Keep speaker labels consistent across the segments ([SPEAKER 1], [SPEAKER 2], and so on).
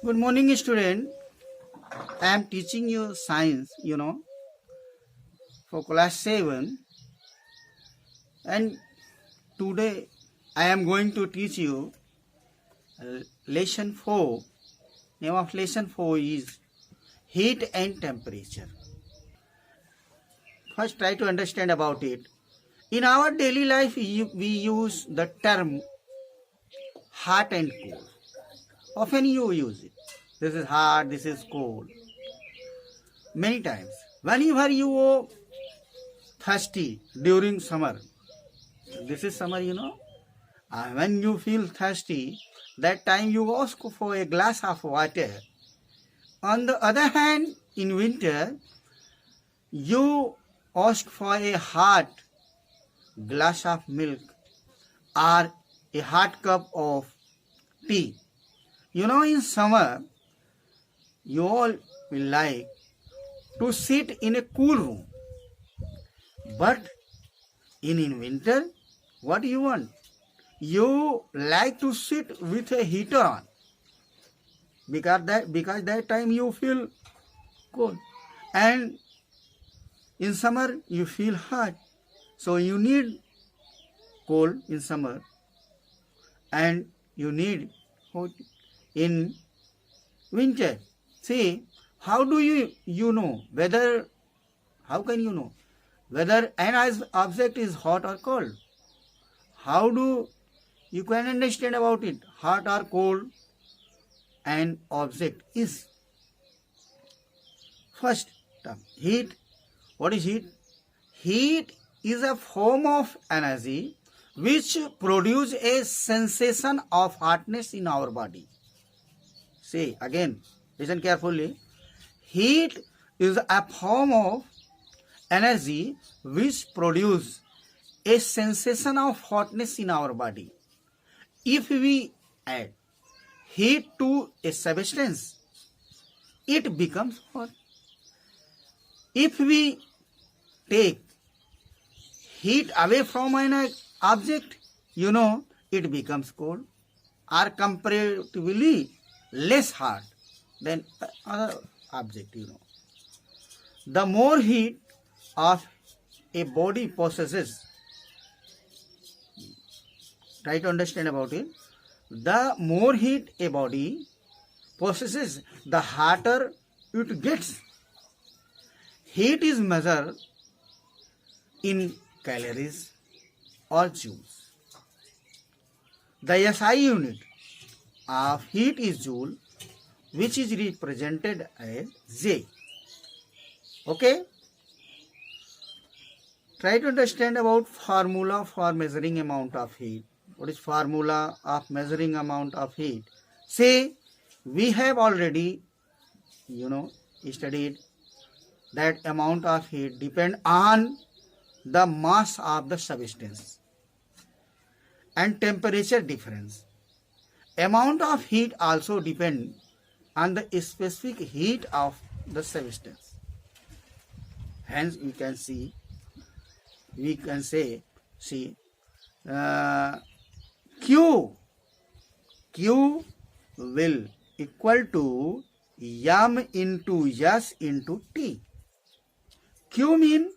[SPEAKER 1] Good morning, student. I am teaching you science, for class 7. And today I am going to teach you lesson 4. Name of lesson 4 is heat and temperature. First, try to understand about it. In our daily life, we use the term hot and cold. Often you use it. This is hot, this is cold. Many times. Whenever you are thirsty during summer, this is summer, when you feel thirsty, that time you ask for a glass of water. On the other hand, in winter, you ask for a hot glass of milk or a hot cup of tea. In summer, you all will like to sit in a cool room. But in winter, what do you want? You like to sit with a heater on because that time you feel cold, and in summer you feel hot, so you need cold in summer and you need hot in winter. See, how do you know whether, how can you know whether an object is hot or cold? How do you can understand about it, hot or cold an object is? First term, heat. What is heat? Heat is a form of energy which produces a sensation of hotness in our body. See again, listen carefully. Heat is a form of energy which produces a sensation of hotness in our body. If we add heat to a substance, it becomes hot. If we take heat away from an object, it becomes cold or comparatively less hot than other object. The more heat of a body possesses, try to understand about it. The more heat a body possesses, the hotter it gets. Heat is measured in calories or joules. The SI unit of heat is joule, which is represented as J. Okay? Try to understand about formula for measuring amount of heat. What is formula of measuring amount of heat? Say, we have already, studied that amount of heat depend on the mass of the substance and temperature difference. Amount of heat also depend on the specific heat of the substance. Hence, we can say, Q will equal to M into S into T. Q means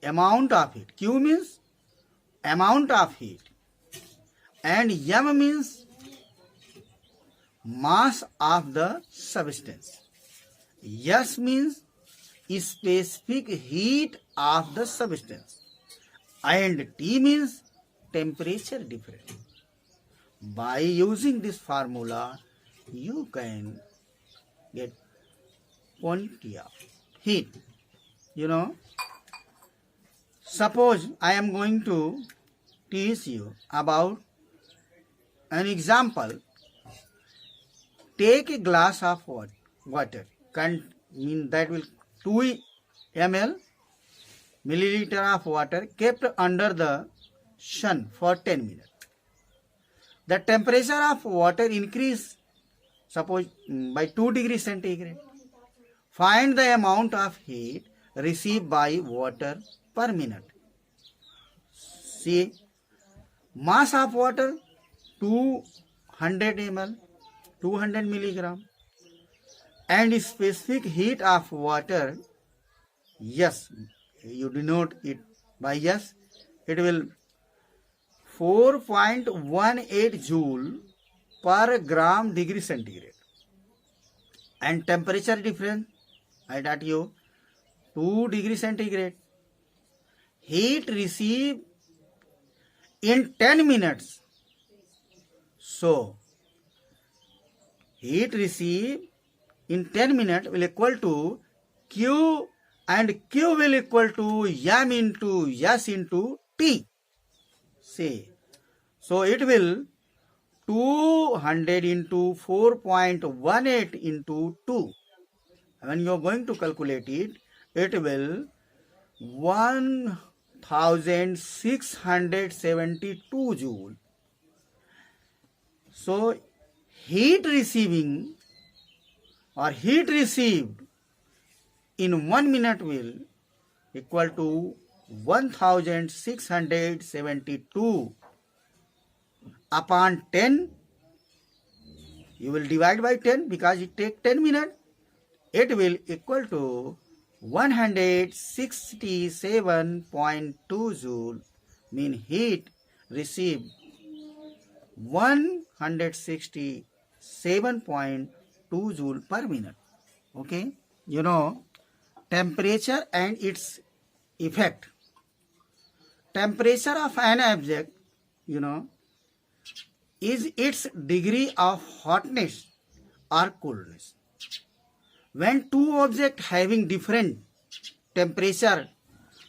[SPEAKER 1] amount of heat. Q means amount of heat. And M means mass of the substance. S means specific heat of the substance. And T means temperature difference. By using this formula, you can get quantity of heat. Suppose I am going to teach you about an example. Take a glass of water. That will 2 ml milliliter of water kept under the sun for 10 minutes. The temperature of water increase, suppose by 2 degrees centigrade. Find the amount of heat received by water per minute. See, mass of water 2 100 ml, 200 milligram. And specific heat of water, yes, you denote it by yes, it will 4.18 joule per gram degree centigrade. And temperature difference, I taught you 2 degree centigrade. Heat received in 10 minutes. So, heat received in 10 minutes will equal to Q, and Q will equal to M into S into T. See, so it will 200 into 4.18 into 2. When you are going to calculate it, it will 1672 joule. So heat receiving or heat received in 1 minute will equal to 1672 upon 10. You will divide by 10 because it takes 10 minutes. It will equal to 167.2 joule. Mean heat received 167.2 joule per minute. Okay, you know, temperature and its effect. Temperature of an object, you know, is its degree of hotness or coolness. When two objects having different temperature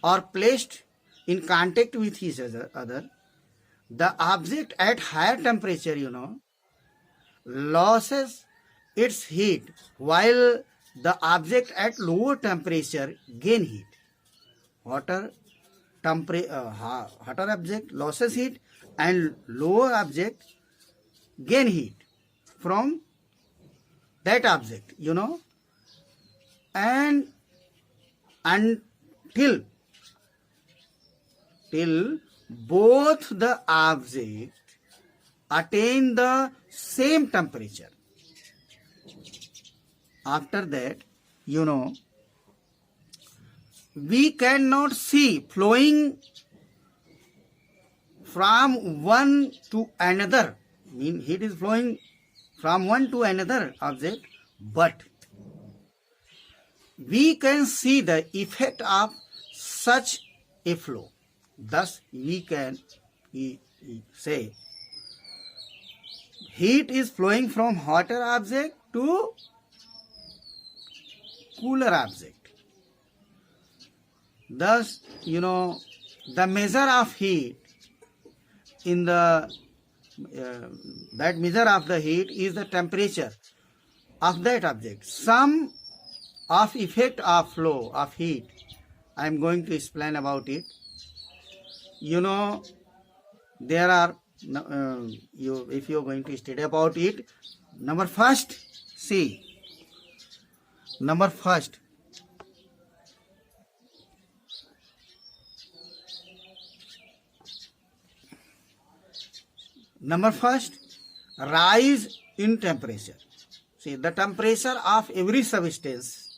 [SPEAKER 1] are placed in contact with each other, the object at higher temperature, you know, loses its heat, while the object at lower temperature gain heat. Hotter object loses heat and lower object gain heat from that object, you know, and until both the objects attain the same temperature. After that, you know, we cannot see flowing from one to another. Mean heat is flowing from one to another object, but we can see the effect of such a flow. Thus, we can say heat is flowing from hotter object to cooler object. Thus, you know, the measure of heat in the that measure of the heat is the temperature of that object. Some of effect of flow of heat, I am going to explain about it. You know, there are if you are going to study about it, number first, rise in temperature. See, the temperature of every substance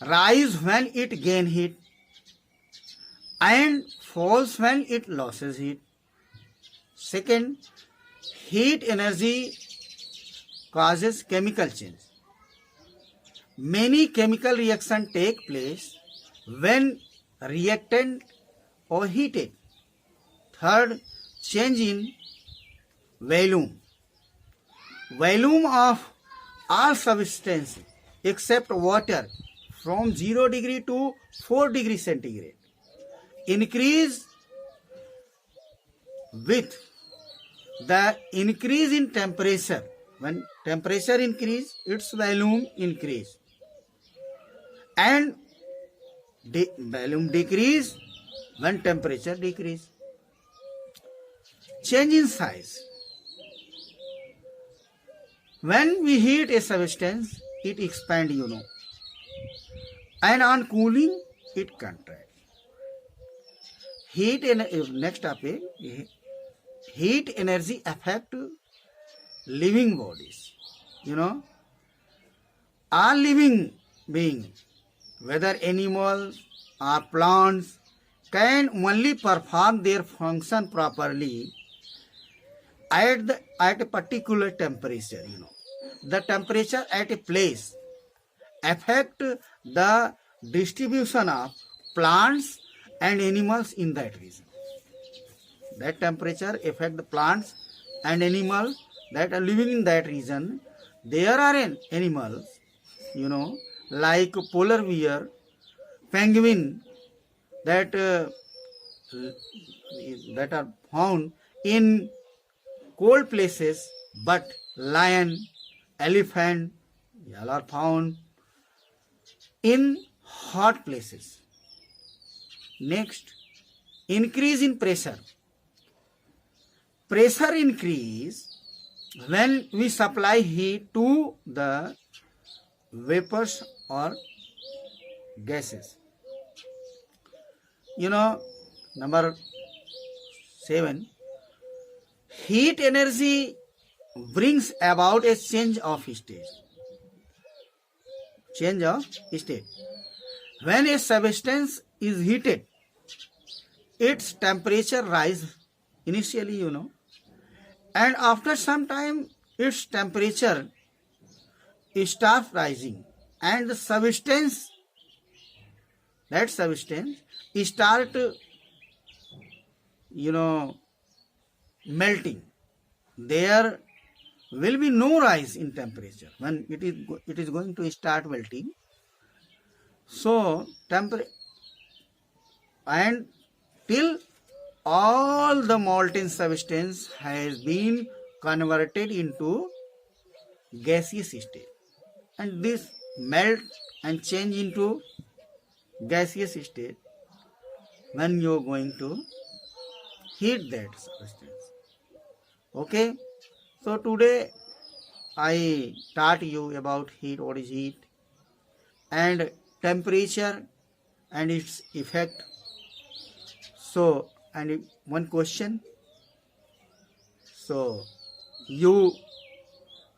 [SPEAKER 1] rise when it gain heat and falls when it loses heat. Second, heat energy causes chemical change. Many chemical reactions take place when reactant overheated. Third, change in volume. Volume of all substances except water from 0 degree to 4 degree centigrade increase with the increase in temperature. When temperature increase, its volume increase, and volume decrease when temperature decrease. Change in size. When we heat a substance, it expands, you know, and on cooling, it contracts. Next topic, heat energy affect living bodies. You know, all living beings, whether animals or plants, can only perform their function properly at a particular temperature. You know, the temperature at a place affect the distribution of plants and animals in that region. That temperature affect the plants and animals that are living in that region. There are animals, you know, like polar bear, penguin, that that are found in cold places, but lion, elephant, all are found in hot places. Next, increase in pressure. Pressure increase when we supply heat to the vapors or gases. You know, number 7, heat energy brings about a change of state. Change of state. When a substance is heated, its temperature rises initially, you know, and after some time its temperature starts rising, and the substance start, you know, melting. There will be no rise in temperature when it is going to start melting. So and till all the molten substance has been converted into gaseous state, and this melt and change into gaseous state when you are going to heat that substance. Okay, so today I taught you about heat, what is heat, and temperature and its effect. So, and one question, so you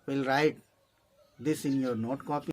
[SPEAKER 1] will write this in your note copy.